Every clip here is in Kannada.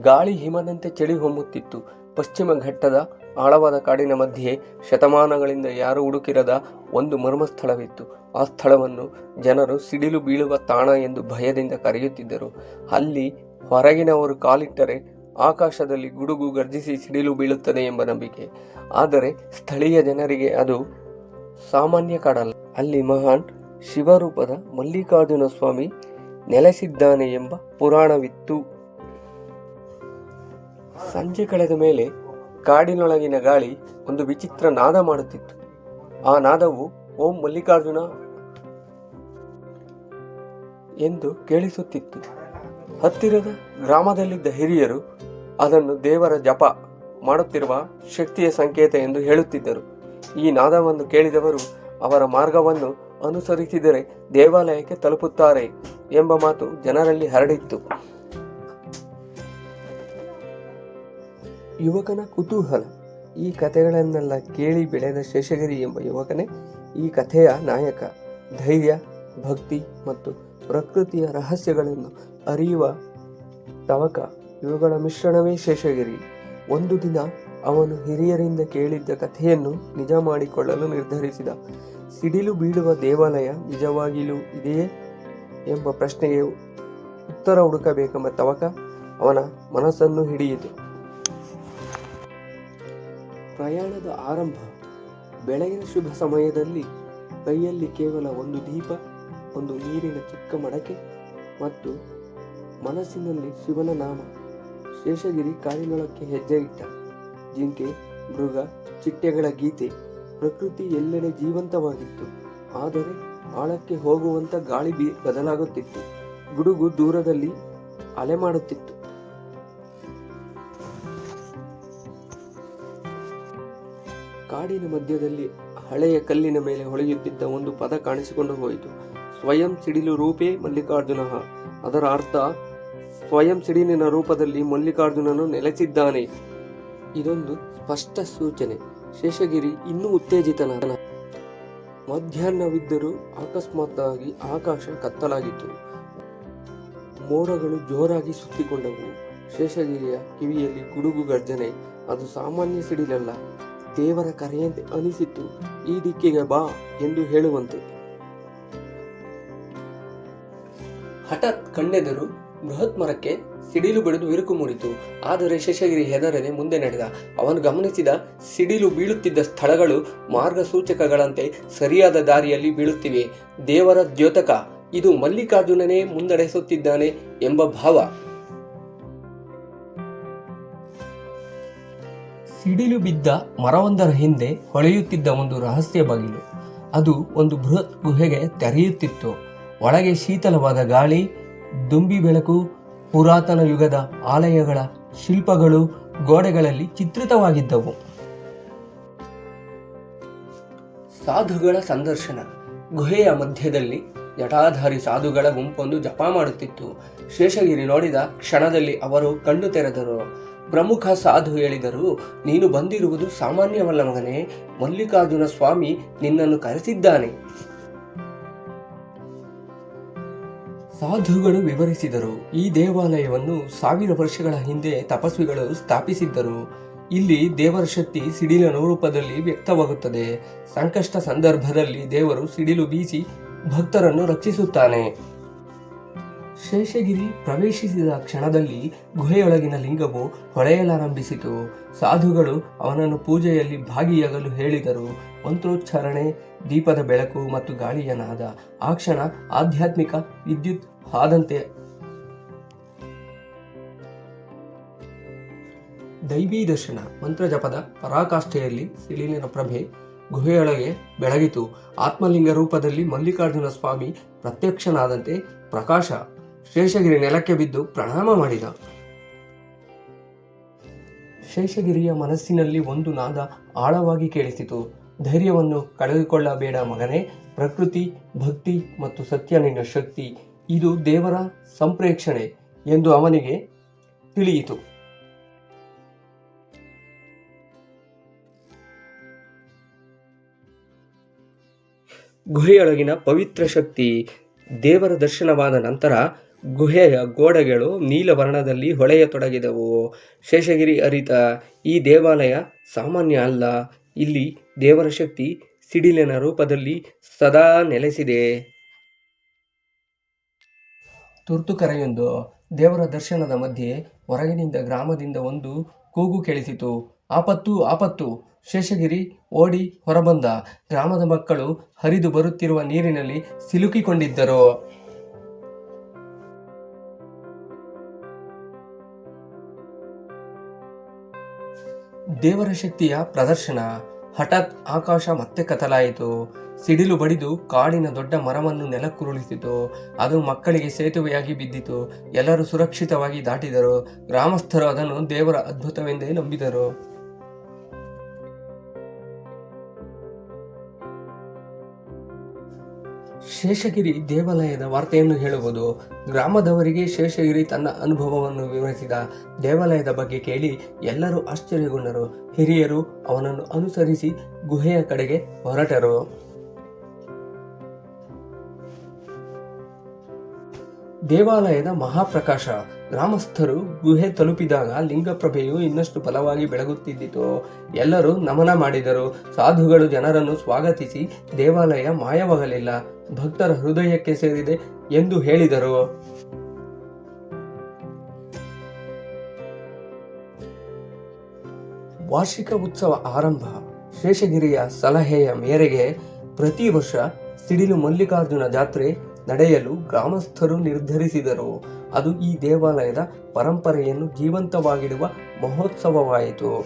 ಗಾಳಿ ಹಿಮದಂತೆ ಚಳಿ ಹೊಮ್ಮುತ್ತಿತ್ತು. ಪಶ್ಚಿಮ ಘಟ್ಟದ ಆಳವಾದ ಕಾಡಿನ ಮಧ್ಯೆ ಶತಮಾನಗಳಿಂದ ಯಾರೂ ಹುಡುಕಿರದ ಒಂದು ಮರ್ಮಸ್ಥಳವಿತ್ತು. ಆ ಸ್ಥಳವನ್ನು ಜನರು ಸಿಡಿಲು ಬೀಳುವ ತಾಣ ಎಂದು ಭಯದಿಂದ ಕರೆಯುತ್ತಿದ್ದರು. ಅಲ್ಲಿ ಹೊರಗಿನವರು ಕಾಲಿಟ್ಟರೆ ಆಕಾಶದಲ್ಲಿ ಗುಡುಗು ಗರ್ಜಿಸಿ ಸಿಡಿಲು ಬೀಳುತ್ತದೆ ಎಂಬ ನಂಬಿಕೆ. ಆದರೆ ಸ್ಥಳೀಯ ಜನರಿಗೆ ಅದು ಸಾಮಾನ್ಯ ಕಾಡಲ್ಲ. ಅಲ್ಲಿ ಮಹಾನ್ ಶಿವರೂಪದ ಮಲ್ಲಿಕಾರ್ಜುನ ಸ್ವಾಮಿ ನೆಲೆಸಿದ್ದಾನೆ ಎಂಬ ಪುರಾಣವಿತ್ತು. ಸಂಜೆ ಕಳೆದ ಮೇಲೆ ಕಾಡಿನೊಳಗಿನ ಗಾಳಿ ಒಂದು ವಿಚಿತ್ರ ನಾದ ಮಾಡುತ್ತಿತ್ತು. ಆ ನಾದವು ಓಂ ಮಲ್ಲಿಕಾರ್ಜುನ ಎಂದು ಕೇಳಿಸುತ್ತಿತ್ತು. ಹತ್ತಿರದ ಗ್ರಾಮದಲ್ಲಿದ್ದ ಹಿರಿಯರು ಅದನ್ನು ದೇವರ ಜಪ ಮಾಡುತ್ತಿರುವ ಶಕ್ತಿಯ ಸಂಕೇತ ಎಂದು ಹೇಳುತ್ತಿದ್ದರು. ಈ ನಾದವನ್ನು ಕೇಳಿದವರು ಅವರ ಮಾರ್ಗವನ್ನು ಅನುಸರಿಸಿದರೆ ದೇವಾಲಯಕ್ಕೆ ತಲುಪುತ್ತಾರೆ ಎಂಬ ಮಾತು ಜನರಲ್ಲಿ ಹರಡಿತ್ತು. ಯುವಕನ ಕುತೂಹಲ. ಈ ಕಥೆಗಳನ್ನೆಲ್ಲ ಕೇಳಿ ಬೆಳೆದ ಶೇಷಗಿರಿ ಎಂಬ ಯುವಕನೇ ಈ ಕಥೆಯ ನಾಯಕ. ಧೈರ್ಯ, ಭಕ್ತಿ ಮತ್ತು ಪ್ರಕೃತಿಯ ರಹಸ್ಯಗಳನ್ನು ಅರಿಯುವ ತವಕ ಇವುಗಳ ಮಿಶ್ರಣವೇ ಶೇಷಗಿರಿ. ಒಂದು ದಿನ ಅವನು ಹಿರಿಯರಿಂದ ಕೇಳಿದ್ದ ಕಥೆಯನ್ನು ನಿಜ ಮಾಡಿಕೊಳ್ಳಲು ನಿರ್ಧರಿಸಿದ. ಸಿಡಿಲು ಬೀಳುವ ದೇವಾಲಯ ನಿಜವಾಗಿಯೂ ಇದೆಯೇ ಎಂಬ ಪ್ರಶ್ನೆಗೆ ಉತ್ತರ ಹುಡುಕಬೇಕೆಂಬ ತವಕ ಅವನ ಮನಸ್ಸನ್ನು ಹಿಡಿಯಿತು. ಪ್ರಯಾಣದ ಆರಂಭ. ಬೆಳಗಿನ ಶುಭ ಸಮಯದಲ್ಲಿ ಕೈಯಲ್ಲಿ ಕೇವಲ ಒಂದು ದೀಪ, ಒಂದು ನೀರಿನ ಚಿಕ್ಕ ಮಡಕೆ ಮತ್ತು ಮನಸ್ಸಿನಲ್ಲಿ ಶಿವನ ನಾಮ. ಶೇಷಗಿರಿ ಕಾಡಿನೊಳಕ್ಕೆ ಹೆಜ್ಜೆ ಇಟ್ಟ. ಜಿಂಕೆ, ಮೃಗ, ಚಿಟ್ಟೆಗಳ ಗೀತೆ, ಪ್ರಕೃತಿ ಎಲ್ಲೆಡೆ ಜೀವಂತವಾಗಿತ್ತು. ಆದರೆ ಆಳಕ್ಕೆ ಹೋಗುವಂತ ಗಾಳಿ ಬದಲಾಗುತ್ತಿತ್ತು. ಗುಡುಗು ದೂರದಲ್ಲಿ ಅಲೆ ಮಾಡುತ್ತಿತ್ತು. ಕಾಡಿನ ಮಧ್ಯದಲ್ಲಿ ಹಳೆಯ ಕಲ್ಲಿನ ಮೇಲೆ ಹೊಳೆಯುತ್ತಿದ್ದ ಒಂದು ಪದ ಕಾಣಿಸಿಕೊಂಡು ಹೋಯಿತು. ಸ್ವಯಂ ಸಿಡಿಲು ರೂಪೇ ಮಲ್ಲಿಕಾರ್ಜುನಃ. ಅದರ ಅರ್ಥ ಸ್ವಯಂ ಸಿಡಿಲಿನ ರೂಪದಲ್ಲಿ ಮಲ್ಲಿಕಾರ್ಜುನನು ನೆಲೆಸಿದ್ದಾನೆ. ಇದೊಂದು ಸ್ಪಷ್ಟ ಸೂಚನೆ. ಶೇಷಗಿರಿ ಇನ್ನೂ ಉತ್ತೇಜಿತನಾದ. ಮಧ್ಯಾಹ್ನವಿದ್ದರೂ ಅಕಸ್ಮಾತ್ತಾಗಿ ಆಕಾಶ ಕತ್ತಲಾಗಿತ್ತು. ಮೋಡಗಳು ಜೋರಾಗಿ ಸುತ್ತಿಕೊಂಡವು. ಶೇಷಗಿರಿಯ ಕಿವಿಯಲ್ಲಿ ಗುಡುಗು ಗರ್ಜನೆ. ಅದು ಸಾಮಾನ್ಯ ಸಿಡಿಲಲ್ಲ, ದೇವರ ಕರೆಯಂತೆ ಅನಿಸಿತು. ಈ ದಿಕ್ಕಿಗೆ ಬಾ ಎಂದು ಹೇಳುವಂತೆ. ಹಠಾತ್ ಕಣ್ಣೆದರು ಬೃಹತ್ ಮರಕ್ಕೆ ಸಿಡಿಲು ಬಡಿದು ಇರುಕು ಮೂಡಿತು. ಆದರೆ ಶೇಷಗಿರಿ ಹೆದರದೆ ಮುಂದೆ ನಡೆದ. ಅವನು ಗಮನಿಸಿದ ಸಿಡಿಲು ಬೀಳುತ್ತಿದ್ದ ಸ್ಥಳಗಳು ಮಾರ್ಗಸೂಚಕಗಳಂತೆ ಸರಿಯಾದ ದಾರಿಯಲ್ಲಿ ಬೀಳುತ್ತಿವೆ. ದೇವರ ದ್ಯೋತಕ. ಇದು ಮಲ್ಲಿಕಾರ್ಜುನನೇ ಮುನ್ನಡೆಸುತ್ತಿದ್ದಾನೆ ಎಂಬ ಭಾವ. ಸಿಡಿಲು ಬಿದ್ದ ಮರವೊಂದರ ಹಿಂದೆ ಹೊಳೆಯುತ್ತಿದ್ದ ಒಂದು ರಹಸ್ಯ ಬಾಗಿಲು. ಅದು ಒಂದು ಬೃಹತ್ ಗುಹೆಗೆ ತೆರೆಯುತ್ತಿತ್ತು. ಒಳಗೆ ಶೀತಲವಾದ ಗಾಳಿ, ದುಂಬಿ ಬೆಳಕು, ಪುರಾತನ ಯುಗದ ಆಲಯಗಳ ಶಿಲ್ಪಗಳು ಗೋಡೆಗಳಲ್ಲಿ ಚಿತ್ರಿತವಾಗಿದ್ದವು. ಸಾಧುಗಳ ಸಂದರ್ಶನ. ಗುಹೆಯ ಮಧ್ಯದಲ್ಲಿ ಜಟಾಧಾರಿ ಸಾಧುಗಳ ಗುಂಪೊಂದು ಜಪ ಮಾಡುತ್ತಿತ್ತು. ಶೇಷಗಿರಿ ನೋಡಿದ ಕ್ಷಣದಲ್ಲಿ ಅವರು ಕಣ್ಣು ತೆರೆದರು. ಪ್ರಮುಖ ಸಾಧು ಹೇಳಿದರು, ನೀನು ಬಂದಿರುವುದು ಸಾಮಾನ್ಯವಲ್ಲ ಮಗನೇ, ಮಲ್ಲಿಕಾರ್ಜುನ ಸ್ವಾಮಿ ನಿನ್ನನ್ನು ಕರೆಸಿದ್ದಾನೆ. ಸಾಧುಗಳು ವಿವರಿಸಿದರು, ಈ ದೇವಾಲಯವನ್ನು 1000 ವರ್ಷಗಳ ಹಿಂದೆ ತಪಸ್ವಿಗಳು ಸ್ಥಾಪಿಸಿದ್ದರು. ಇಲ್ಲಿ ದೇವರ ಶಕ್ತಿ ಸಿಡಿಲಿನ ರೂಪದಲ್ಲಿ ವ್ಯಕ್ತವಾಗುತ್ತದೆ. ಸಂಕಷ್ಟ ಸಂದರ್ಭದಲ್ಲಿ ದೇವರು ಸಿಡಿಲು ಬೀಸಿ ಭಕ್ತರನ್ನು ರಕ್ಷಿಸುತ್ತಾನೆ. ಶೇಷಗಿರಿ ಪ್ರವೇಶಿಸಿದ ಕ್ಷಣದಲ್ಲಿ ಗುಹೆಯೊಳಗಿನ ಲಿಂಗವು ಹೊಳೆಯಲಾರಂಭಿಸಿತು. ಸಾಧುಗಳು ಅವನನ್ನು ಪೂಜೆಯಲ್ಲಿ ಭಾಗಿಯಾಗಲು ಹೇಳಿದರು. ಮಂತ್ರೋಚ್ಚಾರಣೆ, ದೀಪದ ಬೆಳಕು ಮತ್ತು ಗಾಳಿಯ ನಾದ. ಆ ಕ್ಷಣ ಆಧ್ಯಾತ್ಮಿಕ ವಿದ್ಯುತ್ ಆದಂತೆ. ದೈವೀ ದರ್ಶನ. ಮಂತ್ರಜಪದ ಪರಾಕಾಷ್ಠೆಯಲ್ಲಿ ಸಿಡಿಲಿನ ಪ್ರಭೆ ಗುಹೆಯೊಳಗೆ ಬೆಳಗಿತು. ಆತ್ಮಲಿಂಗ ರೂಪದಲ್ಲಿ ಮಲ್ಲಿಕಾರ್ಜುನ ಸ್ವಾಮಿ ಪ್ರತ್ಯಕ್ಷನಾದಂತೆ ಪ್ರಕಾಶ. ಶೇಷಗಿರಿ ನೆಲಕ್ಕೆ ಬಿದ್ದು ಪ್ರಣಾಮ ಮಾಡಿದ. ಶೇಷಗಿರಿಯ ಮನಸ್ಸಿನಲ್ಲಿ ಒಂದು ನಾದ ಆಳವಾಗಿ ಕೇಳಿಸಿತು. ಧೈರ್ಯವನ್ನು ಕಳೆದುಕೊಳ್ಳಬೇಡ ಮಗನೇ, ಪ್ರಕೃತಿ, ಭಕ್ತಿ ಮತ್ತು ಸತ್ಯ ನಿನ್ನ ಶಕ್ತಿ. ಇದು ದೇವರ ಸಂಪ್ರೇಕ್ಷಣೆ ಎಂದು ಅವನಿಗೆ ತಿಳಿಯಿತು. ಗುಹೆಯೊಳಗಿನ ಪವಿತ್ರ ಶಕ್ತಿ. ದೇವರ ದರ್ಶನವಾದ ನಂತರ ಗುಹೆಯ ಗೋಡೆಗಳು ನೀಲವರ್ಣದಲ್ಲಿ ಹೊಳೆಯತೊಡಗಿದವು. ಶೇಷಗಿರಿ ಅರಿತ, ಈ ದೇವಾಲಯ ಸಾಮಾನ್ಯ ಅಲ್ಲ. ಇಲ್ಲಿ ದೇವರ ಶಕ್ತಿ ಸಿಡಿಲಿನ ರೂಪದಲ್ಲಿ ಸದಾ ನೆಲೆಸಿದೆ. ತುರ್ತು ಕರೆಯೊಂದು. ದೇವರ ದರ್ಶನದ ಮಧ್ಯೆ ಹೊರಗಿನಿಂದ ಗ್ರಾಮದಿಂದ ಒಂದು ಕೂಗು ಕೇಳಿಸಿತು. ಆಪತ್ತು, ಆಪತ್ತು! ಶೇಷಗಿರಿ ಓಡಿ ಹೊರಬಂದ. ಗ್ರಾಮದ ಮಕ್ಕಳು ಹರಿದು ಬರುತ್ತಿರುವ ನೀರಿನಲ್ಲಿ ಸಿಲುಕಿಕೊಂಡಿದ್ದರು. ದೇವರ ಶಕ್ತಿಯ ಪ್ರದರ್ಶನ. ಹಠಾತ್ ಆಕಾಶ ಮತ್ತೆ ಕತ್ತಲಾಯಿತು. ಸಿಡಿಲು ಬಡಿದು ಕಾಡಿನ ದೊಡ್ಡ ಮರವನ್ನು ನೆಲಕ್ಕುರುಳಿಸಿತು. ಅದು ಮಕ್ಕಳಿಗೆ ಸೇತುವೆಯಾಗಿ ಬಿದ್ದಿತು. ಎಲ್ಲರೂ ಸುರಕ್ಷಿತವಾಗಿ ದಾಟಿದರು. ಗ್ರಾಮಸ್ಥರು ಅದನ್ನು ದೇವರ ಅದ್ಭುತವೆಂದೇ ನಂಬಿದರು. ಶೇಷಗಿರಿ ದೇವಾಲಯದ ವಾರ್ತೆಯನ್ನು ಹೇಳುವುದು. ಗ್ರಾಮದವರಿಗೆ ಶೇಷಗಿರಿ ತನ್ನ ಅನುಭವವನ್ನು ವಿವರಿಸಿದ. ದೇವಾಲಯದ ಬಗ್ಗೆ ಕೇಳಿ ಎಲ್ಲರೂ ಆಶ್ಚರ್ಯಗೊಂಡರು. ಹಿರಿಯರು ಅವನನ್ನು ಅನುಸರಿಸಿ ಗುಹೆಯ ಕಡೆಗೆ ಹೊರಟರು. ದೇವಾಲಯದ ಮಹಾಪ್ರಕಾಶ. ಗ್ರಾಮಸ್ಥರು ಗುಹೆ ತಲುಪಿದಾಗ ಲಿಂಗಪ್ರಭೆಯು ಇನ್ನಷ್ಟು ಬಲವಾಗಿ ಬೆಳಗುತ್ತಿದ್ದಿತು. ಎಲ್ಲರೂ ನಮನ ಮಾಡಿದರು. ಸಾಧುಗಳು ಜನರನ್ನು ಸ್ವಾಗತಿಸಿ, ದೇವಾಲಯ ಮಾಯವಾಗಲಿಲ್ಲ, ಭಕ್ತರ ಹೃದಯಕ್ಕೆ ಸೇರಿದೆ ಎಂದು ಹೇಳಿದರು. ವಾರ್ಷಿಕ ಉತ್ಸವ ಆರಂಭ. ಶೇಷಗಿರಿಯ ಸಲಹೆಯ ಮೇರೆಗೆ ಪ್ರತಿ ವರ್ಷ ಸಿಡಿಲು ಮಲ್ಲಿಕಾರ್ಜುನ ಜಾತ್ರೆ ನಡೆಯಲು ಗ್ರಾಮಸ್ಥರು ನಿರ್ಧರಿಸಿದರು. ಅದು ಈ ದೇವಾಲಯದ ಪರಂಪರೆಯನ್ನು ಜೀವಂತವಾಗಿಡುವ ಮಹೋತ್ಸವವಾಯಿತು.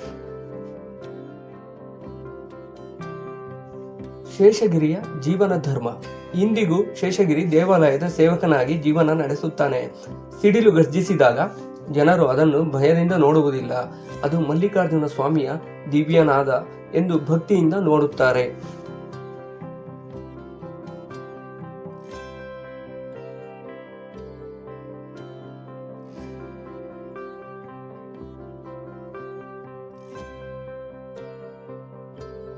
ಶೇಷಗಿರಿಯ ಜೀವನ ಧರ್ಮ. ಇಂದಿಗೂ ಶೇಷಗಿರಿ ದೇವಾಲಯದ ಸೇವಕನಾಗಿ ಜೀವನ ನಡೆಸುತ್ತಾನೆ. ಸಿಡಿಲು ಗರ್ಜಿಸಿದಾಗ ಜನರು ಅದನ್ನು ಭಯದಿಂದ ನೋಡುವುದಿಲ್ಲ. ಅದು ಮಲ್ಲಿಕಾರ್ಜುನ ಸ್ವಾಮಿಯ ದಿವ್ಯನಾದ ಎಂದು ಭಕ್ತಿಯಿಂದ ನೋಡುತ್ತಾರೆ.